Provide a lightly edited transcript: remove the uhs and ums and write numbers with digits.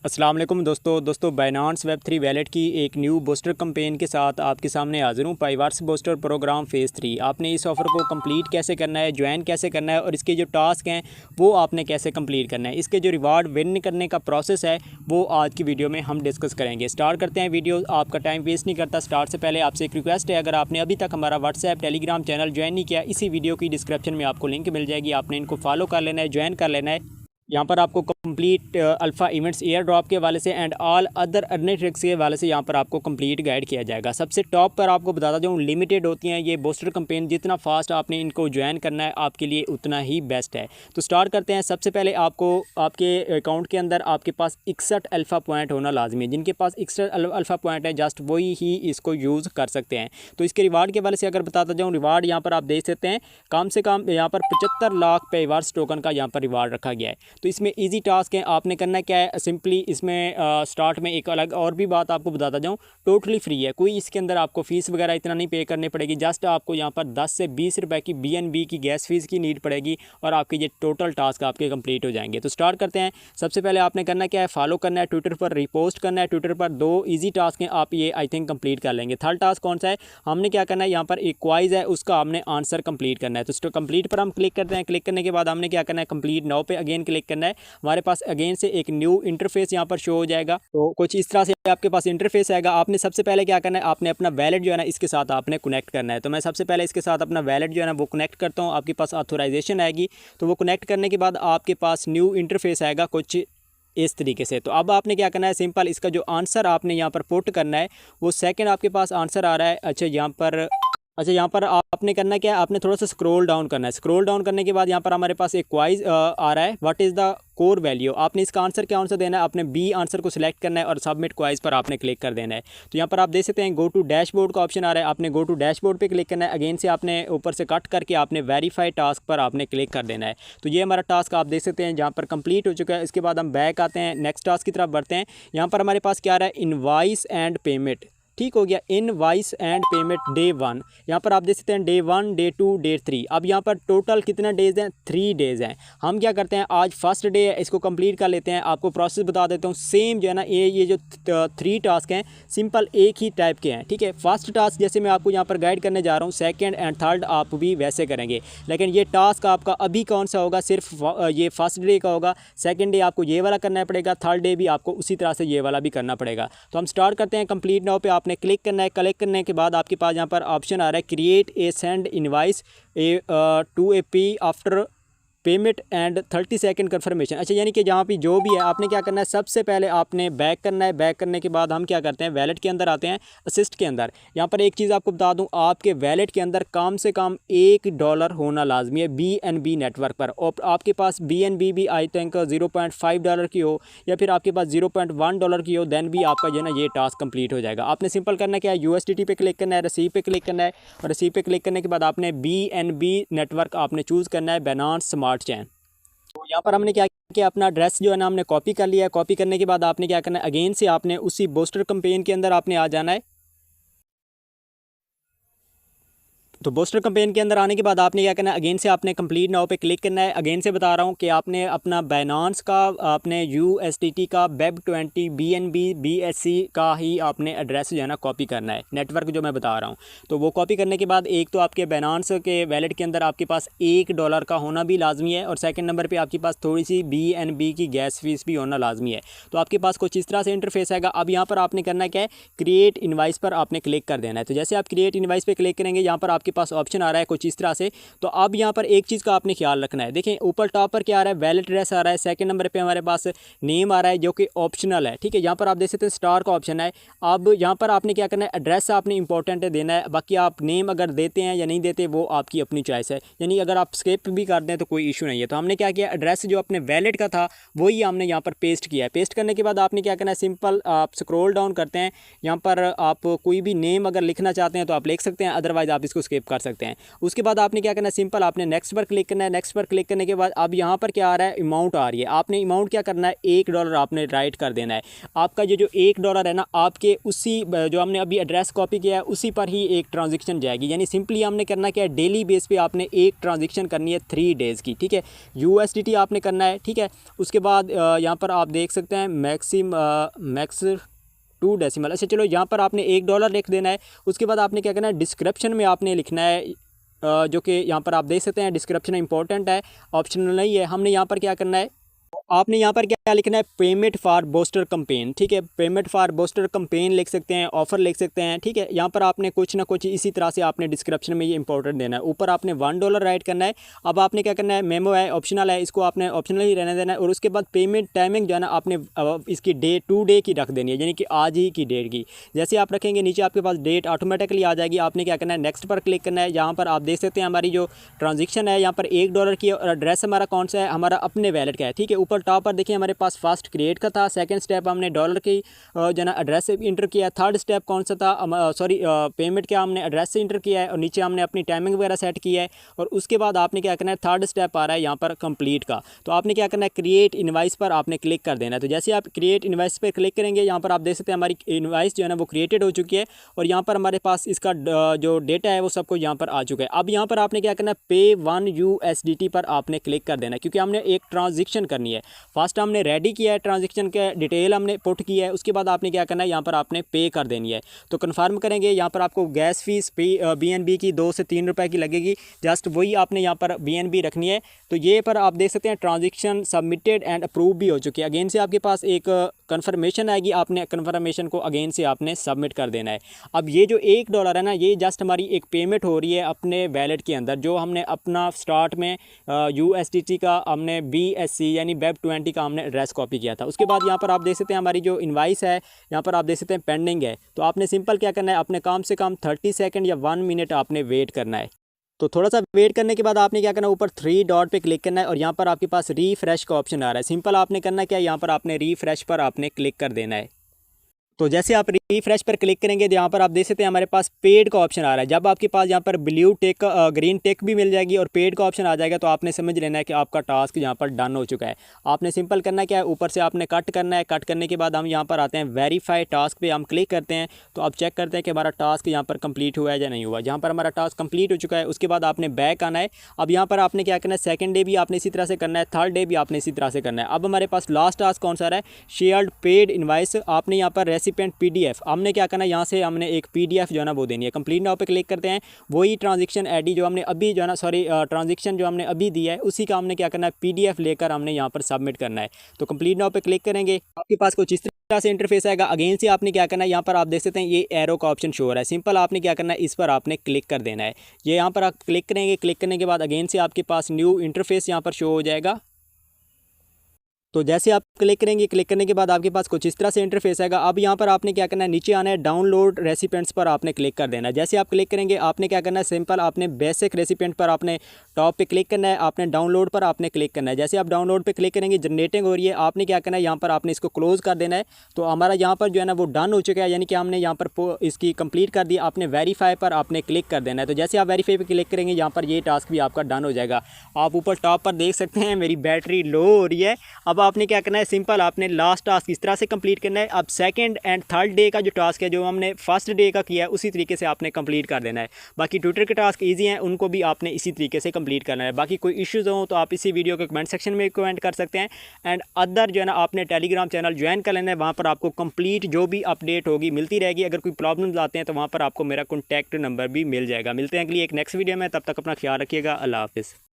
अस्सलाम वालेकुम दोस्तों बाइनांस वेब 3 वैलेट की एक न्यू बूस्टर कैंपेन के साथ आपके सामने हाजिर हूँ। पाइवर्स बूस्टर प्रोग्राम फ़ेज़ 3 आपने इस ऑफ़र को कंप्लीट कैसे करना है, ज्वाइन कैसे करना है और इसके जो टास्क हैं वो आपने कैसे कंप्लीट करना है, इसके जो रिवार्ड विन करने का प्रोसेस है वो आज की वीडियो में हम डिस्कस करेंगे। स्टार्ट करते हैं वीडियो, आपका टाइम वेस्ट नहीं करता। स्टार्ट से पहले आपसे एक रिक्वेस्ट है, अगर आपने अभी तक हमारा व्हाट्सएप टेलीग्राम चैनल ज्वाइन नहीं किया, इसी वीडियो की डिस्क्रिप्शन में आपको लिंक मिल जाएगी, आपने इनको फॉलो कर लेना है, ज्वाइन कर लेना है। यहाँ पर आपको complete alpha events air drop के हवाले से and all other earning tricks के हवाले से यहाँ पर आपको कंप्लीट गाइड किया जाएगा। सबसे टॉप पर आपको बताता जाऊँ, लिमिटेड होती हैं ये बूस्टर कैंपेन, जितना फास्ट आपने इनको ज्वाइन करना है आपके लिए उतना ही बेस्ट है। तो स्टार्ट करते हैं। सबसे पहले आपको आपके अकाउंट के अंदर आपके पास 61 अल्फ़ा पॉइंट होना लाजमी है। जिनके पास 61 अल्फ़ा पॉइंट है जस्ट वही ही इसको यूज़ कर सकते हैं। तो इसके रिवार्ड के हवाले से अगर बताता जाऊँ, रिवार्ड यहाँ पर आप देख सकते हैं कम से कम यहाँ पर 75 लाख पेवर्स टोकन का यहाँ पर रिवार्ड रखा गया है। तो इसमें ईजी टास्क है, आपने करना क्या है, सिंपली इसमें स्टार्ट में एक अलग और भी बात आपको बताता जाऊँ, टोटली फ्री है, कोई इसके अंदर आपको फ़ीस वगैरह इतना नहीं पे करनी पड़ेगी। जस्ट आपको यहाँ पर 10 से 20 रुपए की BNB की गैस फीस की नीड पड़ेगी और आपके ये टोटल टास्क आपके कंप्लीट हो जाएंगे। तो स्टार्ट करते हैं। सबसे पहले आपने करना क्या है, फॉलो करना है, ट्विटर पर रिपोस्ट करना है। ट्विटर पर 2 ईजी टास्क हैं, आप ये आई थिंक कंप्लीट कर लेंगे। थर्ड टास्क कौन सा है, हमने क्या करना है, यहाँ पर एक क्वाइज है उसका हमने आंसर कंप्लीट करना है। तो कंप्लीट पर हम क्लिक करते हैं। क्लिक करने के बाद हमने क्या करना है, कंप्लीट नाउ पे अगेन क्लिक करना है। हमारे पास अगेन से एक न्यू इंटरफेस यहाँ पर शो हो जाएगा। तो कुछ इस तरह से आपके पास इंटरफेस आएगा। आपने सबसे पहले क्या करना है, आपने अपना वैलेट जो है ना इसके साथ आपने कनेक्ट करना है। तो मैं सबसे पहले इसके साथ अपना वैलेट जो है ना वो कनेक्ट करता हूँ। आपके पास ऑथोराइजेशन आएगी, तो वो कनेक्ट करने के बाद आपके पास न्यू इंटरफेस आएगा कुछ इस तरीके से। तो अब आपने क्या करना है, सिंपल इसका जो आंसर आपने यहाँ पर पुट करना है वो सेकंड आपके पास आंसर आ रहा है। अच्छा यहाँ पर आपने करना क्या है, आपने थोड़ा सा स्क्रॉल डाउन करना है। स्क्रॉल डाउन करने के बाद यहाँ पर हमारे पास एक क्वाइज आ रहा है, what is the core value. आपने इसका आंसर क्या आंसर देना है, आपने बी आंसर को सिलेक्ट करना है और सबमिट क्वाइज पर आपने क्लिक कर देना है। तो यहाँ पर आप देख सकते हैं गो टू डैशबोर्ड का ऑप्शन आ रहा है, आपने गो टू डैशबोर्ड पे क्लिक करना है। अगेन से आपने ऊपर से कट करके आपने वेरीफाई टास्क पर आपने क्लिक कर देना है। तो ये हमारा टास्क आप देख सकते हैं जहाँ पर कंप्लीट हो चुका है। इसके बाद हम बैक आते हैं, नेक्स्ट टास्क की तरफ बढ़ते हैं। यहाँ पर हमारे पास क्या आ रहा है, इनवाइस एंड पेमेंट, ठीक हो गया, इनवाइस एंड पेमेंट डे 1। यहाँ पर आप देख सकते हैं डे 1, डे 2, डे 3। अब यहाँ पर टोटल कितना डेज़ हैं, 3 डेज़ हैं। हम क्या करते हैं, आज फर्स्ट डे है, इसको कंप्लीट कर लेते हैं। आपको प्रोसेस बता देता हूँ, सेम जो है ना ये जो 3 टास्क हैं सिंपल एक ही टाइप के हैं, ठीक है। फर्स्ट टास्क जैसे मैं आपको यहाँ पर गाइड करने जा रहा हूँ, सेकेंड एंड थर्ड आप भी वैसे करेंगे, लेकिन ये टास्क आपका अभी कौन सा होगा, सिर्फ ये फर्स्ट डे का होगा। सेकेंड डे आपको ये वाला करना पड़ेगा, थर्ड डे भी आपको उसी तरह से ये वाला भी करना पड़ेगा। तो हम स्टार्ट करते हैं। कंप्लीट नाउ पे आपने क्लिक करना है। क्लिक करने के बाद आपके पास यहाँ पर ऑप्शन आ रहा है create a send invoice to a P after payment and 30 second confirmation. अच्छा यानी कि जहाँ पे जो भी है आपने क्या करना है, सबसे पहले आपने बैक करना है। बैक करने के बाद हम क्या करते हैं, वैलेट के अंदर आते हैं, असिस्ट के अंदर। यहाँ पर एक चीज़ आपको बता दूँ, आपके वैलेट के अंदर कम से कम $1 होना लाजमी है BNB नेटवर्क पर। और आपके पास BNB भी आई थिंक $0.5 की हो या फिर आपके पास $0.1 की हो, देन भी आपका जो है ना ये टास्क कंप्लीट हो जाएगा। आपने सिंपल करना क्या है, USDT पे क्लिक करना है, रिसीव पे क्लिक करना है और रिसीव पे क्लिक करने के बाद आपने BNB नेटवर्क आपने चूज़ करना है, बाइनेंस स्मार्ट चेन। तो यहाँ पर हमने क्या किया, अपना एड्रेस जो है ना हमने कॉपी कर लिया है। कॉपी करने के बाद आपने क्या करना है, अगेन से आपने उसी बूस्टर कैंपेन के अंदर आपने आ जाना है। तो बूस्टर कैंपेन के अंदर आने के बाद आपने क्या करना है, अगेन से आपने कंप्लीट नाउ पे क्लिक करना है। अगेन से बता रहा हूँ कि आपने अपना बाइनेंस का, आपने USDT का, WEB20 BNB BSC का ही आपने एड्रेस जो है ना कॉपी करना है, नेटवर्क जो मैं बता रहा हूँ। तो वो कॉपी करने के बाद एक तो आपके बाइनेंस के वैलेट के अंदर आपके पास $1 का होना भी लाजमी है और सेकंड नंबर पे आपके पास थोड़ी सी BNB की गैस फीस भी होना लाजमी है। तो आपके पास कुछ इस तरह से इंटरफेस आएगा। अब यहाँ पर आपने करना क्या है, क्रिएट इनवाइस पर आपने क्लिक कर देना है। तो जैसे आप क्रिएट इनवाइस पर क्लिक करेंगे, यहाँ पर आपके पास ऑप्शन आ रहा है कुछ इस तरह से। तो अब यहाँ पर एक चीज़ का आपने ख्याल रखना है, देखें ऊपर टॉप पर क्या आ रहा है, वैलेट एड्रेस आ रहा है, सेकंड नंबर पे हमारे पास नेम आ रहा है जो कि ऑप्शनल है, ठीक है। यहाँ पर आप देख सकते हैं स्टार का ऑप्शन है। अब यहाँ पर आपने क्या करना है, एड्रेस आपने इंपॉर्टेंट देना है, बाकी आप नेम अगर देते हैं या नहीं देते वो आपकी अपनी चॉइस है, यानी अगर आप स्किप भी कर दें तो कोई इशू नहीं है। तो हमने क्या किया, एड्रेस जो अपने वैलेट का था वही हमने यहाँ पर पेस्ट किया है। पेस्ट करने के बाद आपने क्या करना है, सिंपल आप स्क्रॉल डाउन करते हैं, यहाँ पर आप कोई भी नेम अगर लिखना चाहते हैं तो आप लिख सकते हैं, अदरवाइज आप इसको स्किप सेव कर सकते हैं। उसके बाद आपने क्या करना है, सिंपल आपने नेक्स्ट पर क्लिक करना है। नेक्स्ट पर क्लिक करने के बाद अब यहाँ पर क्या आ रहा है, अमाउंट आ रही है। आपने अमाउंट क्या करना है, $1 आपने राइट कर देना है। आपका जो $1 है ना, आपके उसी जो हमने अभी एड्रेस कॉपी किया है उसी पर ही एक ट्रांजेक्शन जाएगी। यानी सिंपली हमने करना क्या है, डेली बेस पे आपने एक ट्रांजेक्शन करनी है 3 डेज़ की, ठीक है। USDT आपने करना है, ठीक है। उसके बाद यहाँ पर आप देख सकते हैं मैक्स 2 डेसिमल। अच्छा चलो, यहाँ पर आपने $1 लिख देना है। उसके बाद आपने क्या करना है, डिस्क्रिप्शन में आपने लिखना है जो कि यहाँ पर आप देख सकते हैं डिस्क्रिप्शन इंपॉर्टेंट है, ऑप्शनल नहीं है। हमने यहाँ पर क्या करना है, आपने यहाँ पर क्या लिखना है, पेमेंट फॉर बूस्टर कंपेन, ठीक है। पेमेंट फॉर बूस्टर कंपेन लिख सकते हैं, ऑफर लिख सकते हैं, ठीक है। यहाँ पर आपने कुछ ना कुछ इसी तरह से आपने डिस्क्रिप्शन में ये इंपॉर्टेंट देना है। ऊपर आपने $1 राइट करना है। अब आपने क्या करना है, मेमो है, ऑप्शनल है, इसको आपने ऑप्शनल ही रहने देना है। और उसके बाद पेमेंट टाइमिंग जो है ना, आपने इसकी डेट 2 डे की रख देनी है, यानी कि आज ही की डेट की। जैसे आप रखेंगे नीचे आपके पास डेट ऑटोमेटिकली आ जाएगी। आपने क्या करना है, नेक्स्ट पर क्लिक करना है। यहाँ पर आप देख सकते हैं हमारी जो ट्रांजेक्शन है यहाँ पर $1 की, और एड्रेस हमारा कौन सा है, हमारा अपने वैलेट का है, ठीक है। ऊपर टॉप पर देखिए हमारे पास फर्स्ट क्रिएट का था, सेकंड स्टेप हमने डॉलर की जो ना एड्रेस से इंटर किया, थर्ड स्टेप कौन सा था, सॉरी पेमेंट क्या हमने एड्रेस से इंटर किया है, और नीचे हमने अपनी टाइमिंग वगैरह सेट की है। और उसके बाद आपने क्या करना है, थर्ड स्टेप आ रहा है यहाँ पर कंप्लीट का। तो आपने क्या करना है, क्रिएट इनवाइस पर आपने क्लिक कर देना है। तो जैसे आप क्रिएट इनवाइस पर क्लिक करेंगे, यहाँ पर आप देख सकते हैं हमारी इनवाइस जो है ना वो क्रिएटेड हो चुकी है, और यहाँ पर हमारे पास इसका जो डेटा है वो सबको यहाँ पर आ चुका है। अब यहाँ पर आपने क्या करना है, पे 1 USDT पर आपने क्लिक कर देना है, क्योंकि हमने एक ट्रांजेक्शन करनी है। फर्स्ट हमने रेडी किया है, ट्रांजेक्शन के डिटेल हमने पुट किया है। उसके बाद आपने क्या करना है, यहाँ पर आपने पे कर देनी है। तो कन्फर्म करेंगे, यहाँ पर आपको गैस फीस BNB की 2 से 3 रुपए की लगेगी, जस्ट वही आपने यहाँ पर BNB रखनी है। तो ये पर आप देख सकते हैं ट्रांजेक्शन सबमिटेड एंड अप्रूव भी हो चुकी है। अगेन से आपके पास एक कन्फर्मेशन आएगी, आपने कन्फर्मेशन को अगेन से आपने सबमिट कर देना है। अब ये जो $1 है ना, ये जस्ट हमारी एक पेमेंट हो रही है अपने वैलेट के अंदर, जो हमने अपना स्टार्ट में USDT का हमने BSC यानी Web20 का हमने एड्रेस कॉपी किया था। उसके बाद यहाँ पर आप देख सकते हैं हमारी जो इनवाइस है, यहाँ पर आप देख सकते हैं पेंडिंग है। तो आपने सिंपल क्या करना है, अपने कम से कम 30 सेकंड या 1 मिनट आपने वेट करना है। तो थोड़ा सा वेट करने के बाद आपने क्या करना है, ऊपर 3 डॉट पे क्लिक करना है, और यहाँ पर आपके पास रीफ्रेश का ऑप्शन आ रहा है। सिंपल आपने करना है क्या, यहाँ पर आपने रीफ्रेश पर आपने क्लिक कर देना है। तो जैसे आप रिफ्रेश पर क्लिक करेंगे तो यहाँ पर आप देख सकते हैं हमारे पास पेड का ऑप्शन आ रहा है। जब आपके पास यहाँ पर ब्लू टिक ग्रीन टिक भी मिल जाएगी और पेड का ऑप्शन आ जाएगा, तो आपने समझ लेना है कि आपका टास्क यहाँ पर डन हो चुका है। आपने सिंपल करना क्या है, ऊपर से आपने कट करना है। कट करने के बाद हम यहाँ पर आते हैं वेरीफाई टास्क पे हम क्लिक करते हैं। तो आप चेक करते हैं कि हमारा टास्क यहाँ पर कंप्लीट हुआ है या नहीं हुआ। जहाँ पर हमारा टास्क कंप्लीट हो चुका है, उसके बाद आपने बैक आना है। अब यहाँ पर आपने क्या करना है, सेकंड डे भी आपने इसी तरह से करना है, थर्ड डे भी आपने इसी तरह से करना है। अब हमारे पास लास्ट टास्क कौन सा रहा है, शेयर्ड पेड इनवाइस। आपने यहाँ पर रेसिपेंट PDF हमने क्या करना है, यहाँ से हमने एक PDF जो है ना वो देनी है। कंप्लीट नाउ पे क्लिक करते हैं। वही ट्रांजेक्शन ID जो हमने अभी जो है ना, सॉरी ट्रांजेक्शन जो हमने अभी दिया है उसी का हमने क्या करना है, PDF लेकर हमने यहाँ पर सबमिट करना है। तो कंप्लीट नाउ पे क्लिक करेंगे, आपके पास कुछ इस तरह से इंटरफेस आएगा। अगेन से आपने क्या करना है, यहाँ पर आप देख सकते हैं ये एरो का ऑप्शन शो हो रहा है। सिंपल आपने क्या करना है, इस पर आपने क्लिक कर देना है। ये यहाँ पर आप क्लिक करेंगे, क्लिक करने के बाद अगेन से आपके पास न्यू इंटरफेस यहाँ पर शो हो जाएगा। तो जैसे आप क्लिक करेंगे, क्लिक करने के बाद आपके पास कुछ इस तरह से इंटरफेस आएगा। अब यहाँ पर आपने क्या करना है, नीचे आना है, डाउनलोड रेसिपेंट्स पर आपने क्लिक कर देना है। जैसे आप क्लिक करेंगे, आपने क्या करना है, सिंपल आपने बेसिक रेसिपेंट पर आपने टॉप पे क्लिक करना है, आपने डाउनलोड पर आपने क्लिक करना है। जैसे आप डाउनलोड पे क्लिक करेंगे, जनरेटिंग हो रही है, आपने क्या करना है, यहाँ पर आपने इसको क्लोज कर देना है। तो हमारा यहाँ पर जो है ना वो डन हो चुका है, यानी कि हमने यहाँ पर इसकी कंप्लीट कर दी। आपने वेरीफाई पर आपने क्लिक कर देना है। तो जैसे आप वेरीफाई पर क्लिक करेंगे, यहाँ पर ये टास्क भी आपका डन हो जाएगा। आप ऊपर टॉप पर देख सकते हैं मेरी बैटरी लो हो रही है। अब आपने क्या करना है, सिंपल आपने लास्ट टास्क इस तरह से कंप्लीट करना है। अब सेकंड एंड थर्ड डे का जो टास्क है, जो हमने फर्स्ट डे का किया है, उसी तरीके से आपने कंप्लीट कर देना है। बाकी ट्विटर के टास्क इजी हैं, उनको भी आपने इसी तरीके से कंप्लीट करना है। बाकी कोई इश्यूज़ हो तो आप इसी वीडियो के कमेंट सेक्शन में कमेंट कर सकते हैं। एंड अदर जो है ना, आपने टेलीग्राम चैनल ज्वाइन कर लेना है, वहाँ पर आपको कंप्लीट जो भी अपडेट होगी मिलती रहेगी। अगर कोई प्रॉब्लम्स आते हैं तो वहाँ पर आपको मेरा कॉन्टैक्ट नंबर भी मिल जाएगा। मिलते हैं अगली एक नेक्स्ट वीडियो में, तब तक अपना ख्याल रखिएगा। अल्लाह हाफिज़।